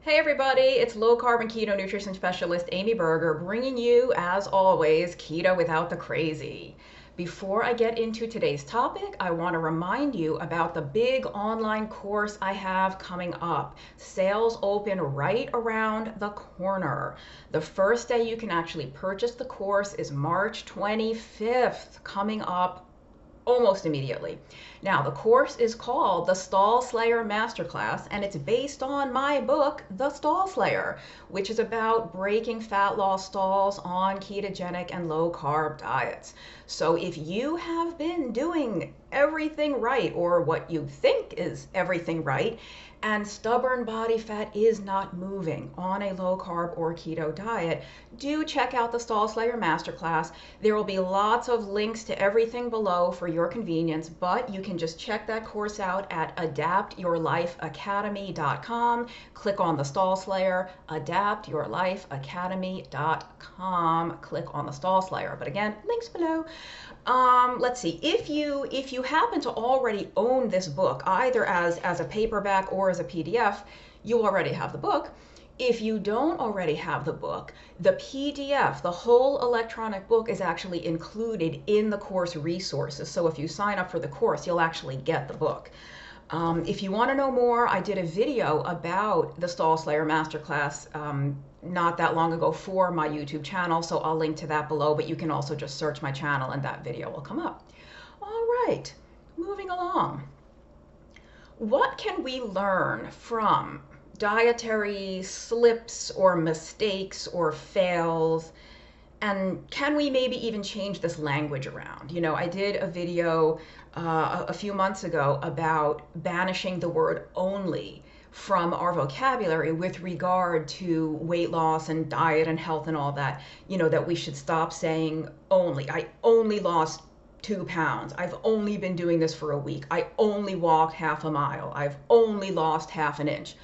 Hey everybody, it's low carb and keto nutrition specialist Amy Berger bringing you, as always, keto without the crazy. Before I get into today's topic, I want to remind you about the big online course I have coming up. Sales open right around the corner. The first day you can actually purchase the course is March 25th, coming up almost immediately. Now, the course is called the Stall Slayer Masterclass, and it's based on my book, The Stall Slayer, which is about breaking fat loss stalls on ketogenic and low carb diets. So if you have been doing everything right, or what you think is everything right, and stubborn body fat is not moving on a low carb or keto diet, do check out the Stall Slayer Masterclass. There will be lots of links to everything below for your convenience, but you can just check that course out at adaptyourlifeacademy.com. Click on the Stall Slayer, adaptyourlifeacademy.com. Click on the Stall Slayer. But again, links below. Let's see, if you happen to already own this book, either as a paperback or as a PDF, you already have the book. If you don't already have the book, the PDF, the whole electronic book, is actually included in the course resources. So if you sign up for the course, you'll actually get the book. If you want to know more, I did a video about the Stall Slayer Masterclass not that long ago for my YouTube channel, so I'll link to that below, but you can also just search my channel and that video will come up. All right, moving along. What can we learn from dietary slips or mistakes or fails? And can we maybe even change this language around? You know, I did a video a few months ago about banishing the word only from our vocabulary with regard to weight loss and diet and health and all that. You know, that we should stop saying only. I only lost 2 pounds. I've only been doing this for a week. I only walked half a mile. I've only lost half an inch.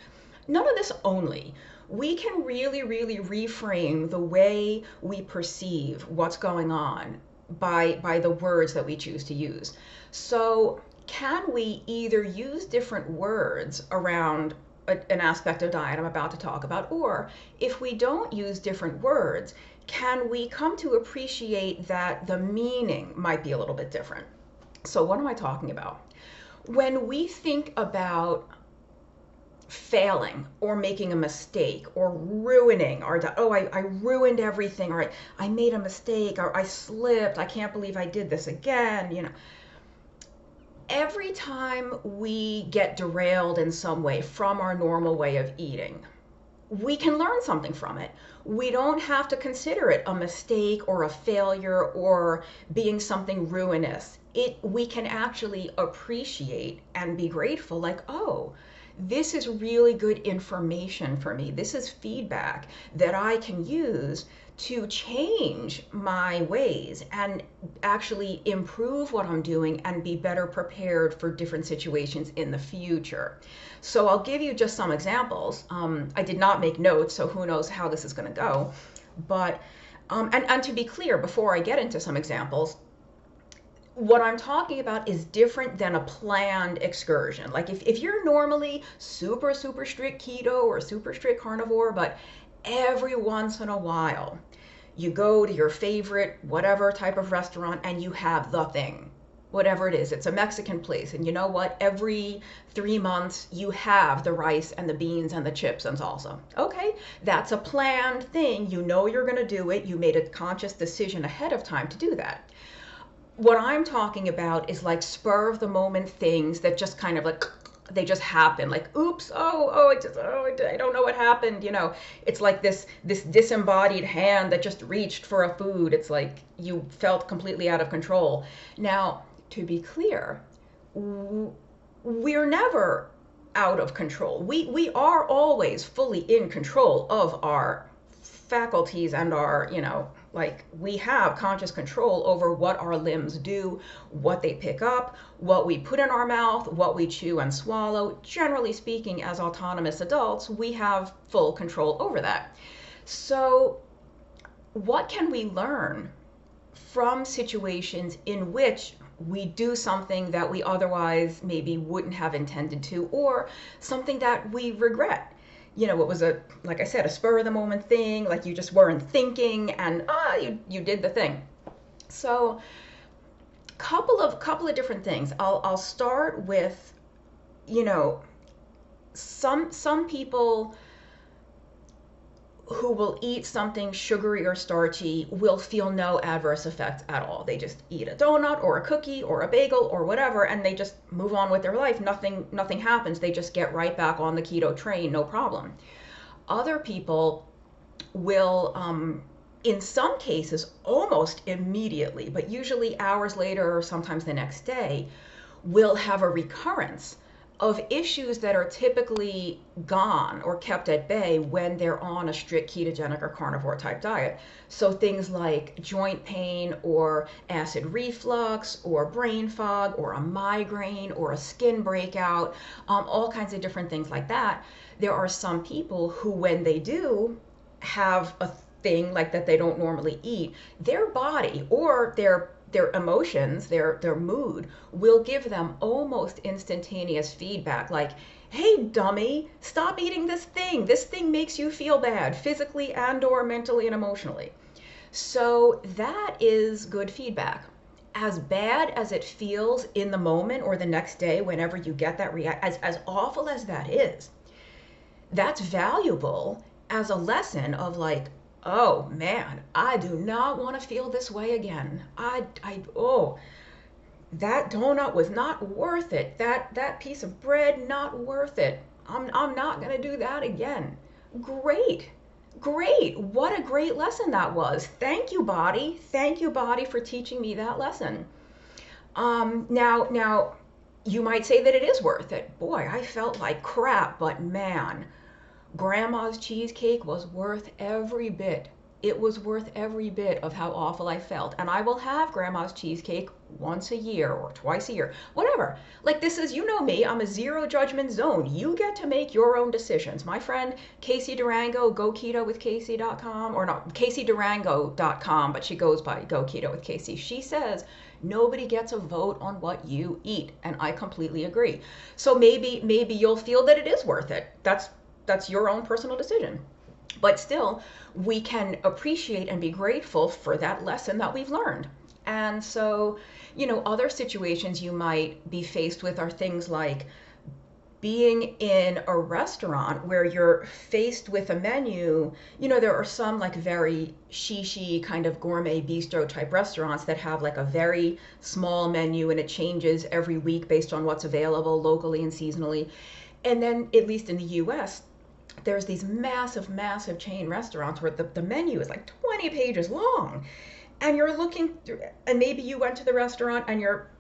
None of this only. We can really reframe the way we perceive what's going on by the words that we choose to use. So can we either use different words around an aspect of diet I'm about to talk about, or if we don't use different words, can we come to appreciate that the meaning might be a little bit different? So what am I talking about? When we think about failing or making a mistake or ruining our diet, oh, I ruined everything, or I made a mistake, or I slipped, I can't believe I did this again, you know. Every time we get derailed in some way from our normal way of eating, we can learn something from it. We don't have to consider it a mistake or a failure or being something ruinous. We can actually appreciate and be grateful, like, oh, this is really good information for me. This is feedback that I can use to change my ways and actually improve what I'm doing and be better prepared for different situations in the future. So I'll give you just some examples. I did not make notes, so who knows how this is going to go. But and to be clear, before I get into some examples, what I'm talking about is different than a planned excursion. Like if you're normally super strict keto or super strict carnivore, but every once in a while you go to your favorite whatever type of restaurant and you have the thing, whatever it is. It's a Mexican place, and you know what? Every 3 months you have the rice and the beans and the chips and salsa. Okay, that's a planned thing. You know you're going to do it. You made a conscious decision ahead of time to do that. What I'm talking about is like spur of the moment things that just kind of like, they just happen, like, oops, I don't know what happened. You know, it's like this disembodied hand that just reached for a food. It's like you felt completely out of control. Now, to be clear, we're never out of control. We are always fully in control of our faculties and our, you know, like we have conscious control over what our limbs do, what they pick up, what we put in our mouth, what we chew and swallow. Generally speaking, as autonomous adults, we have full control over that. So what can we learn from situations in which we do something that we otherwise maybe wouldn't have intended to, or something that we regret? it was like I said, a spur of the moment thing, like you just weren't thinking and you did the thing. So couple of different things. I'll start with, you know, some people who will eat something sugary or starchy will feel no adverse effects at all. They just eat a donut or a cookie or a bagel or whatever, and they just move on with their life. Nothing happens. They just get right back on the keto train, no problem. Other people will, in some cases, almost immediately, but usually hours later or sometimes the next day, will have a recurrence of issues that are typically gone or kept at bay when they're on a strict ketogenic or carnivore type diet. So things like joint pain or acid reflux or brain fog or a migraine or a skin breakout, all kinds of different things like that. There are some people who, when they do have a thing like that they don't normally eat, their body or their emotions, their mood will give them almost instantaneous feedback like, hey dummy, stop eating this thing. This thing makes you feel bad physically and or mentally and emotionally. So that is good feedback. As bad as it feels in the moment or the next day whenever you get that as awful as that is, that's valuable as a lesson of like, oh man, I do not want to feel this way again. Oh, that donut was not worth it. That piece of bread, not worth it. I'm not going to do that again. Great. Great. What a great lesson that was. Thank you, body. Thank you, body, for teaching me that lesson. Now, you might say that it is worth it. Boy, I felt like crap, but man, Grandma's cheesecake was worth every bit. It was worth every bit of how awful I felt. And I will have Grandma's cheesecake once a year or twice a year, whatever. Like this is, you know me, I'm a zero judgment zone. You get to make your own decisions. My friend Casey Durango, GoKetoWithCasey.com, or not, CaseyDurango.com, but she goes by Go Keto with Casey. She says, nobody gets a vote on what you eat. And I completely agree. So maybe you'll feel that it is worth it. That's your own personal decision. But still, we can appreciate and be grateful for that lesson that we've learned. And so, other situations you might be faced with are things like being in a restaurant where you're faced with a menu. There are some like very shishi kind of gourmet bistro type restaurants that have like a very small menu and it changes every week based on what's available locally and seasonally. And then, at least in the US, there's these massive chain restaurants where the menu is like 20 pages long, and you're looking through, and maybe you went to the restaurant and you're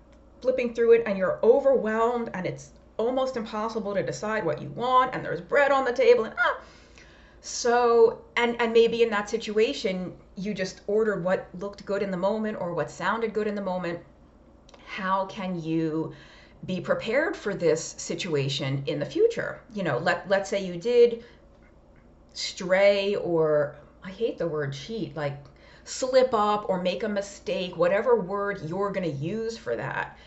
flipping through it and you're overwhelmed and it's almost impossible to decide what you want, and there's bread on the table and so and maybe in that situation you just ordered what looked good in the moment or what sounded good in the moment. How can you be prepared for this situation in the future? Let's say you did stray, or I hate the word cheat, like slip up or make a mistake, whatever word you're going to use for that.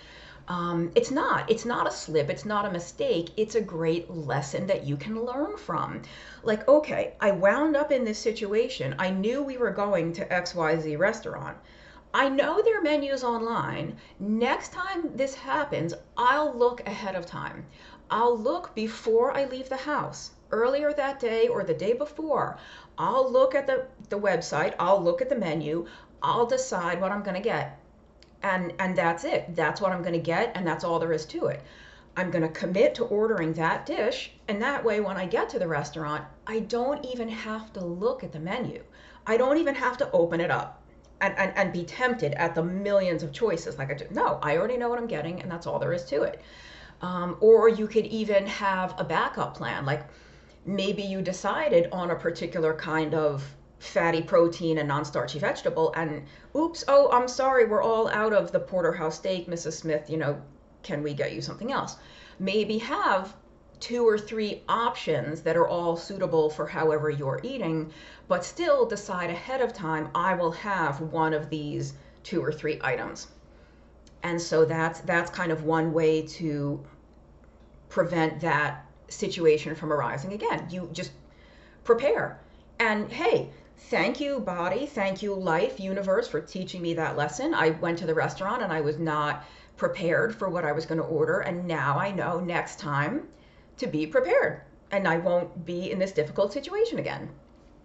It's not a slip, it's not a mistake, it's a great lesson that you can learn from. Like, okay, I wound up in this situation. I knew we were going to XYZ restaurant. I know their menus online. Next time this happens, I'll look ahead of time. I'll look before I leave the house. Earlier that day or the day before, I'll look at the website, I'll look at the menu, I'll decide what I'm going to get. And that's it. That's what I'm going to get, and that's all there is to it. I'm going to commit to ordering that dish, and that way when I get to the restaurant, I don't even have to look at the menu. I don't even have to open it up and be tempted at the millions of choices. No, I already know what I'm getting, and that's all there is to it. Or you could even have a backup plan. Like maybe you decided on a particular kind of fatty protein and non-starchy vegetable, and oops, oh, I'm sorry, we're all out of the porterhouse steak, Mrs. Smith, can we get you something else? Maybe have 2 or 3 options that are all suitable for however you're eating, but still decide ahead of time, I will have one of these 2 or 3 items. And so that's kind of one way to prevent that situation from arising again. You just prepare. And hey, thank you, body, thank you, life, universe, for teaching me that lesson. I went to the restaurant and I was not prepared for what I was going to order. And now I know next time to be prepared and I won't be in this difficult situation again.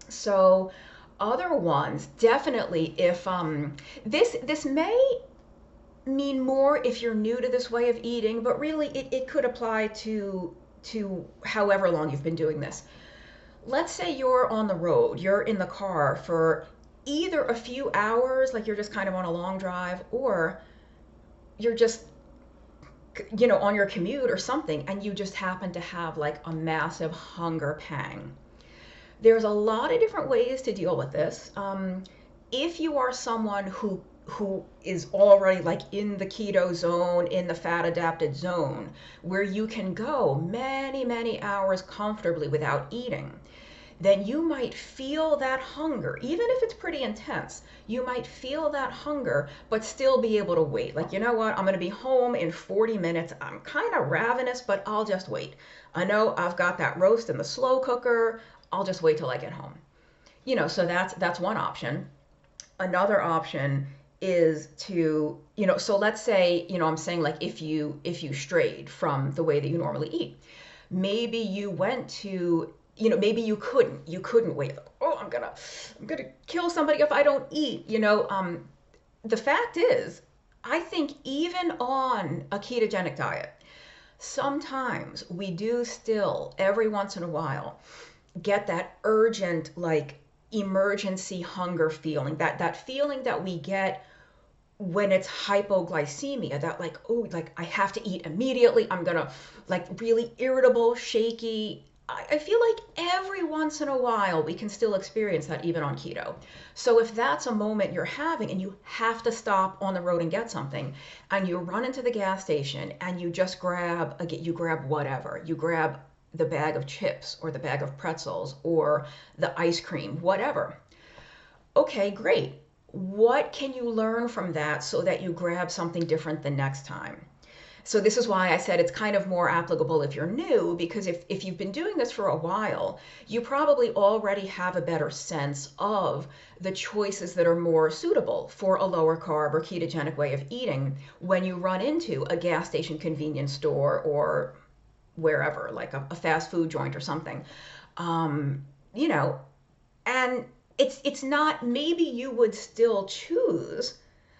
So, other ones, definitely if this may mean more if you're new to this way of eating, but really it could apply to however long you've been doing this. Let's say you're on the road, you're in the car for either a few hours, like you're just kind of on a long drive, or you're just, on your commute or something, and you just happen to have like a massive hunger pang. There's a lot of different ways to deal with this. If you are someone who is already like in the keto zone, in the fat adapted zone, where you can go many, many hours comfortably without eating, then you might feel that hunger, even if it's pretty intense. You might feel that hunger, but still be able to wait. Like, you know what? I'm going to be home in 40 minutes. I'm kind of ravenous, but I'll just wait. I know I've got that roast in the slow cooker. I'll just wait till I get home. So that's one option. Another option is to, so let's say, I'm saying like if you strayed from the way that you normally eat, maybe you went to, maybe you couldn't wait. Like, oh, I'm gonna kill somebody if I don't eat. The fact is, I think even on a ketogenic diet, sometimes we do still every once in a while get that urgent, like, emergency hunger feeling, that feeling that we get when it's hypoglycemia, that like, oh, like I have to eat immediately. I'm gonna, like, really irritable, shaky. I feel like every once in a while we can still experience that even on keto. So if that's a moment you're having and you have to stop on the road and get something, and you run into the gas station and you just grab whatever, you grab the bag of chips or the bag of pretzels or the ice cream, whatever. Okay, great. What can you learn from that so that you grab something different the next time? So this is why I said it's kind of more applicable if you're new, because if you've been doing this for a while, you probably already have a better sense of the choices that are more suitable for a lower carb or ketogenic way of eating when you run into a gas station, convenience store, or wherever, like a fast food joint or something. And it's not, maybe you would still choose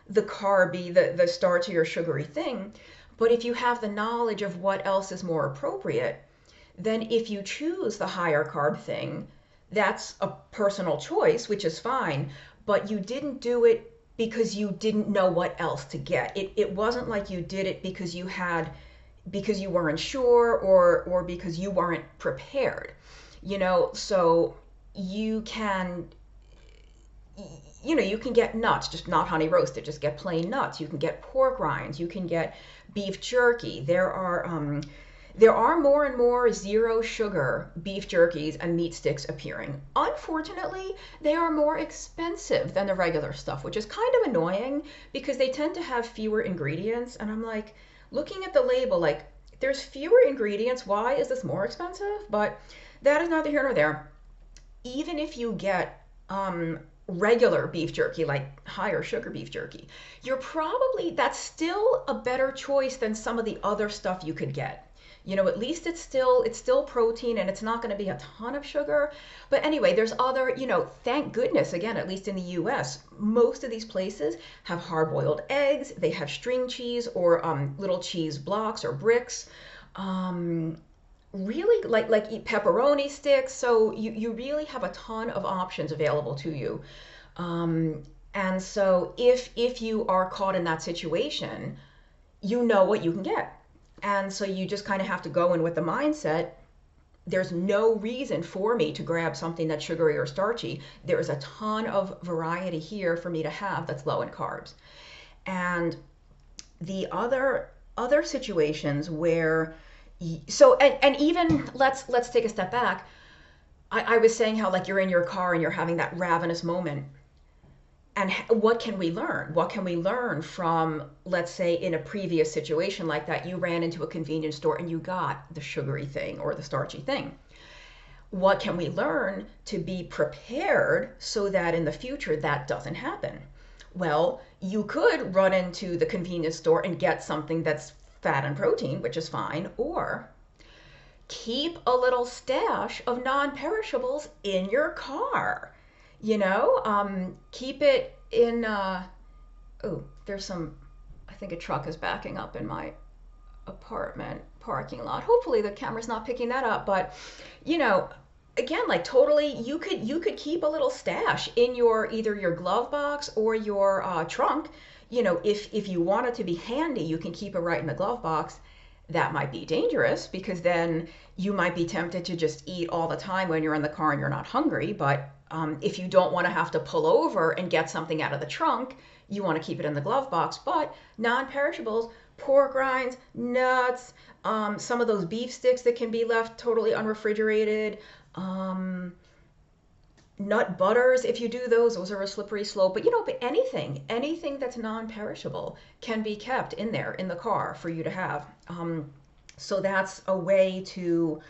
the carby, the starchy or sugary thing, but if you have the knowledge of what else is more appropriate, then if you choose the higher carb thing, that's a personal choice, which is fine, but you didn't do it because you didn't know what else to get. It wasn't like you did it because you weren't sure or because you weren't prepared. So you can get nuts, just not honey roasted, just get plain nuts. You can get pork rinds, you can get beef jerky. There are more and more zero sugar beef jerkies and meat sticks appearing. Unfortunately, they are more expensive than the regular stuff, which is kind of annoying because they tend to have fewer ingredients. And I'm like, looking at the label, like, there's fewer ingredients. Why is this more expensive? But that is neither here nor there. Even if you get regular beef jerky, like higher sugar beef jerky, that's still a better choice than some of the other stuff you could get. At least it's still protein and it's not going to be a ton of sugar. But anyway, there's other, thank goodness, again, at least in the US, most of these places have hard-boiled eggs, they have string cheese or little cheese blocks or bricks. Really like eat pepperoni sticks. So you really have a ton of options available to you. And so if you are caught in that situation, you know what you can get. And so you just kind of have to go in with the mindset, there's no reason for me to grab something that's sugary or starchy. There is a ton of variety here for me to have that's low in carbs. And the other situations where, and even let's take a step back. I was saying how, like, you're in your car and you're having that ravenous moment. And what can we learn? What can we learn from, let's say, in a previous situation like that, you ran into a convenience store and you got the sugary thing or the starchy thing. What can we learn to be prepared so that in the future that doesn't happen? Well, you could run into the convenience store and get something that's fat and protein, which is fine, or keep a little stash of non-perishables in your car. Keep it in. Oh, there's some. I think a truck is backing up in my apartment parking lot. Hopefully the camera's not picking that up, but you know, again, like totally, you could keep a little stash in your either your glove box or your trunk. If you want it to be handy, you can keep it right in the glove box. That might be dangerous because then you might be tempted to just eat all the time when you're in the car and you're not hungry. But if you don't want to have to pull over and get something out of the trunk, you want to keep it in the glove box. But non-perishables, pork rinds, nuts, some of those beef sticks that can be left totally unrefrigerated, nut butters, if you do those are a slippery slope. But anything that's non-perishable can be kept in there in the car for you to have. So that's a way to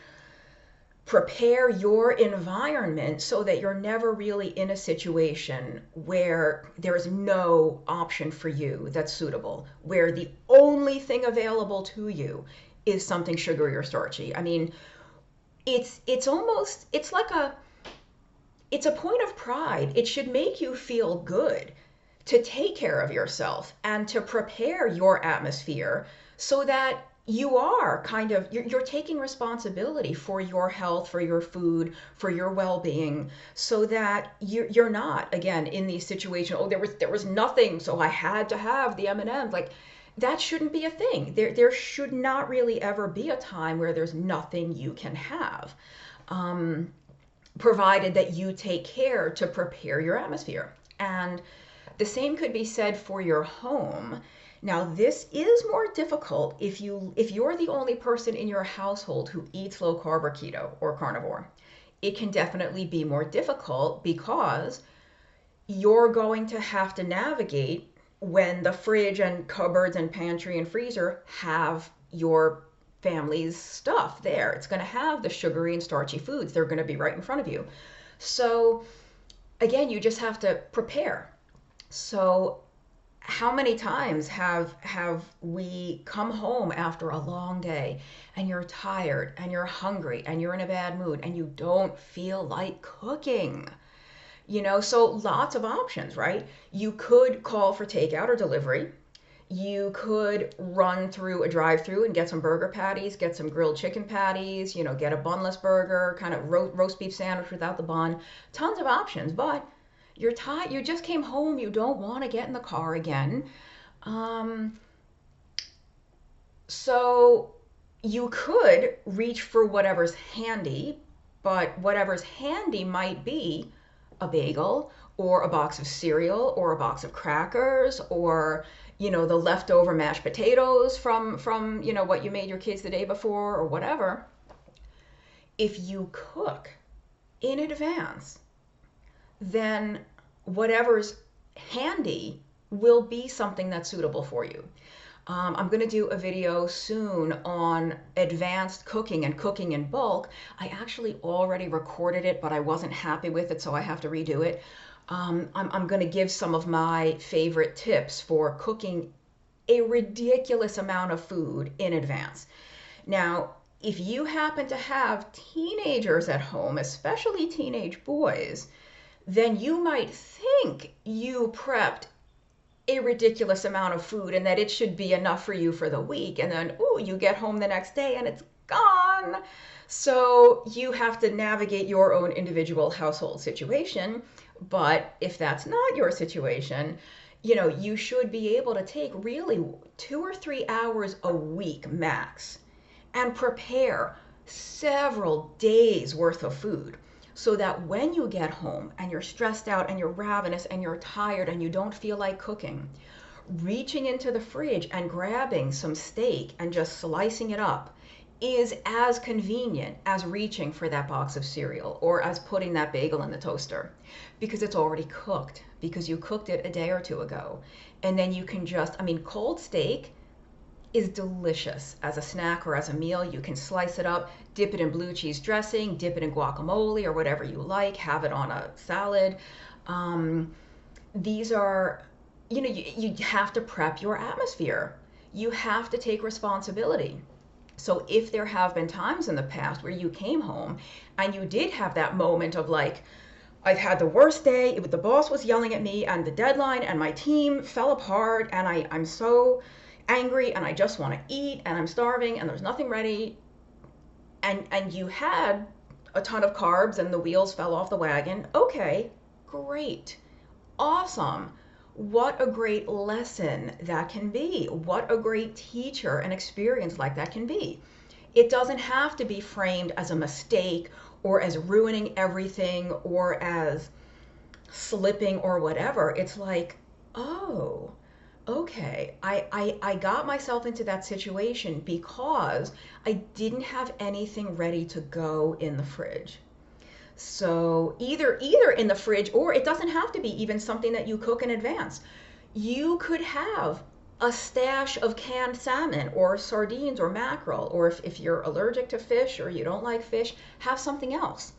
prepare your environment so that you're never really in a situation where there is no option for you that's suitable, where the only thing available to you is something sugary or starchy. I mean, it's a point of pride. It should make you feel good to take care of yourself and to prepare your atmosphere so that you are you're taking responsibility for your health, for your food, for your well-being, so that you're not, again, in these situations, oh, there was nothing, so I had to have the M&Ms. Like, that shouldn't be a thing. There should not really ever be a time where there's nothing you can have, provided that you take care to prepare your atmosphere. And the same could be said for your home. Now, this is more difficult if you're the only person in your household who eats low carb or keto or carnivore. It can definitely be more difficult because you're going to have to navigate when the fridge and cupboards and pantry and freezer have your family's stuff there. It's going to have the sugary and starchy foods. They're going to be right in front of you. So again, you just have to prepare. So how many times have we come home after a long day and you're tired and you're hungry and you're in a bad mood and you don't feel like cooking? So lots of options, right? You could call for takeout or delivery. You could run through a drive-through and get some burger patties, get some grilled chicken patties, get a bunless burger, kind of roast beef sandwich without the bun. Tons of options, but you're tired, you just came home, you don't want to get in the car again. So you could reach for whatever's handy, but whatever's handy might be a bagel or a box of cereal or a box of crackers or the leftover mashed potatoes from what you made your kids the day before or whatever. If you cook in advance, then whatever's handy will be something that's suitable for you. I'm going to do a video soon on advanced cooking and cooking in bulk. I actually already recorded it, but I wasn't happy with it, so I have to redo it. I'm going to give some of my favorite tips for cooking a ridiculous amount of food in advance. Now, if you happen to have teenagers at home, especially teenage boys, then you might think you prepped a ridiculous amount of food and that it should be enough for you for the week. And then, you get home the next day and it's gone. So you have to navigate your own individual household situation. But if that's not your situation, you should be able to take really 2 or 3 hours a week max and prepare several days worth of food, so that when you get home and you're stressed out and you're ravenous and you're tired and you don't feel like cooking, reaching into the fridge and grabbing some steak and just slicing it up is as convenient as reaching for that box of cereal or as putting that bagel in the toaster, because it's already cooked, because you cooked it a day or two ago. And then you can just, I mean, cold steak is delicious as a snack or as a meal. You can slice it up, dip it in blue cheese dressing, dip it in guacamole or whatever you like, have it on a salad. These are, you have to prep your atmosphere. You have to take responsibility. So if there have been times in the past where you came home and you did have that moment of like, I've had the worst day, the boss was yelling at me and the deadline and my team fell apart and I'm so angry and I just want to eat and I'm starving and there's nothing ready, and you had a ton of carbs and the wheels fell off the wagon. Okay, great. Awesome. What a great lesson that can be. What a great teacher and experience like that can be. It doesn't have to be framed as a mistake or as ruining everything or as slipping or whatever. It's like, oh, okay, I got myself into that situation because I didn't have anything ready to go in the fridge. So either in the fridge, or it doesn't have to be even something that you cook in advance. You could have a stash of canned salmon or sardines or mackerel, or if you're allergic to fish or you don't like fish, have something else.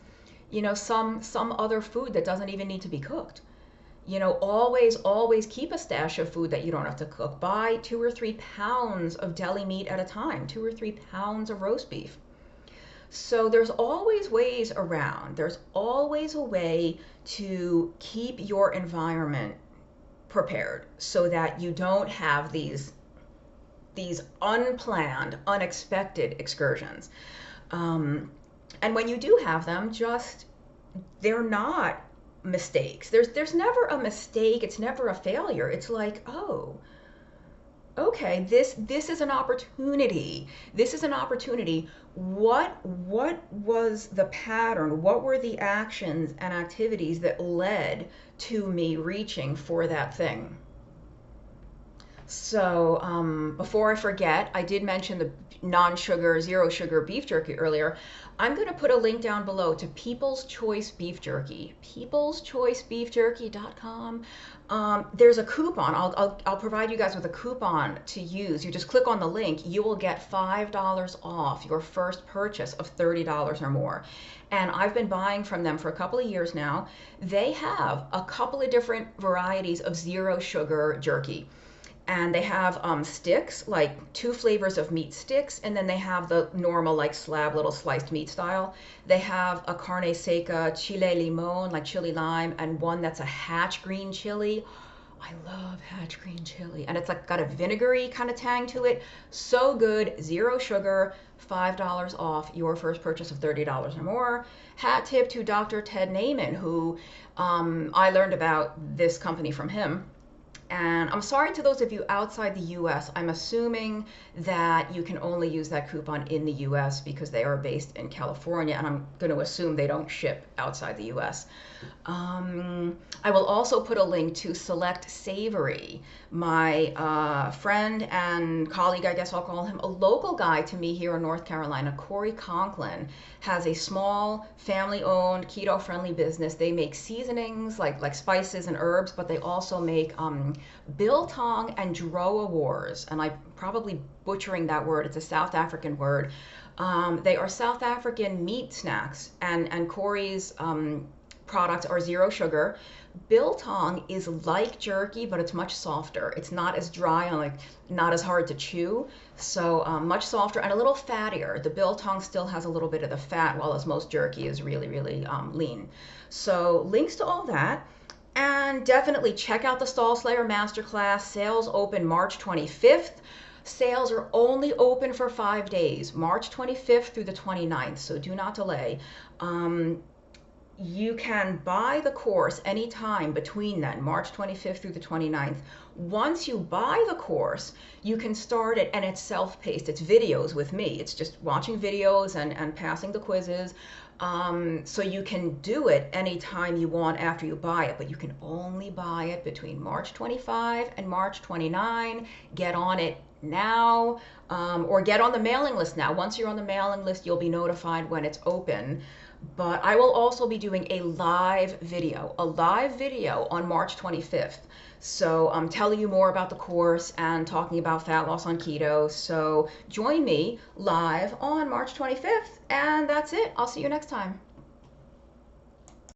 Some other food that doesn't even need to be cooked. Always keep a stash of food that you don't have to cook. Buy 2 or 3 pounds of deli meat at a time, 2 or 3 pounds of roast beef. So there's always ways around. There's always a way to keep your environment prepared so that you don't have these unplanned, unexpected excursions. And when you do have them, they're not mistakes. There's never a mistake. It's never a failure. It's like, oh, okay, this is an opportunity. This is an opportunity. What was the pattern? What were the actions and activities that led to me reaching for that thing? So before I forget, I did mention the non-sugar, zero sugar beef jerky earlier. I'm going to put a link down below to People's Choice Beef Jerky, peopleschoicebeefjerky.com. There's a coupon. I'll provide you guys with a coupon to use. You just click on the link. You will get $5 off your first purchase of $30 or more. And I've been buying from them for a couple of years now. They have a couple of different varieties of zero sugar jerky. And they have sticks, like 2 flavors of meat sticks, and then they have the normal, like slab little sliced meat style. They have a carne seca chile limon, like chili lime, and one that's a hatch green chili. I love hatch green chili, and it's like got a vinegary kind of tang to it. So good, zero sugar, $5 off your first purchase of $30 or more. Hat tip to Dr. Ted Naiman, who I learned about this company from him. And I'm sorry to those of you outside the US. I'm assuming that you can only use that coupon in the US because they are based in California, and I'm going to assume they don't ship outside the US. I will also put a link to Select Savory. My friend and colleague, I guess I'll call him, a local guy to me here in North Carolina, Corey Conklin, has a small family-owned keto-friendly business. They make seasonings like spices and herbs, but they also make biltong and droa wars, and I'm probably butchering that word. It's a South African word. They are South African meat snacks, and Corey's products are zero sugar. Biltong is like jerky, but it's much softer. It's not as dry and not as hard to chew, so much softer and a little fattier. The biltong still has a little bit of the fat, while as most jerky is really, really lean. So links to all that. And definitely check out the Stall Slayer Masterclass. Sales open March 25th. Sales are only open for 5 days, March 25th through the 29th, so do not delay. You can buy the course anytime between then, March 25th through the 29th. Once you buy the course, you can start it, and it's self-paced. It's videos with me. It's just watching videos and passing the quizzes. So you can do it anytime you want after you buy it, but you can only buy it between March 25 and March 29. Get on it now, or get on the mailing list now. Once you're on the mailing list, you'll be notified when it's open. But I will also be doing a live video on March 25th. So I'm telling you more about the course and talking about fat loss on keto. So join me live on March 25th, and that's it. I'll see you next time.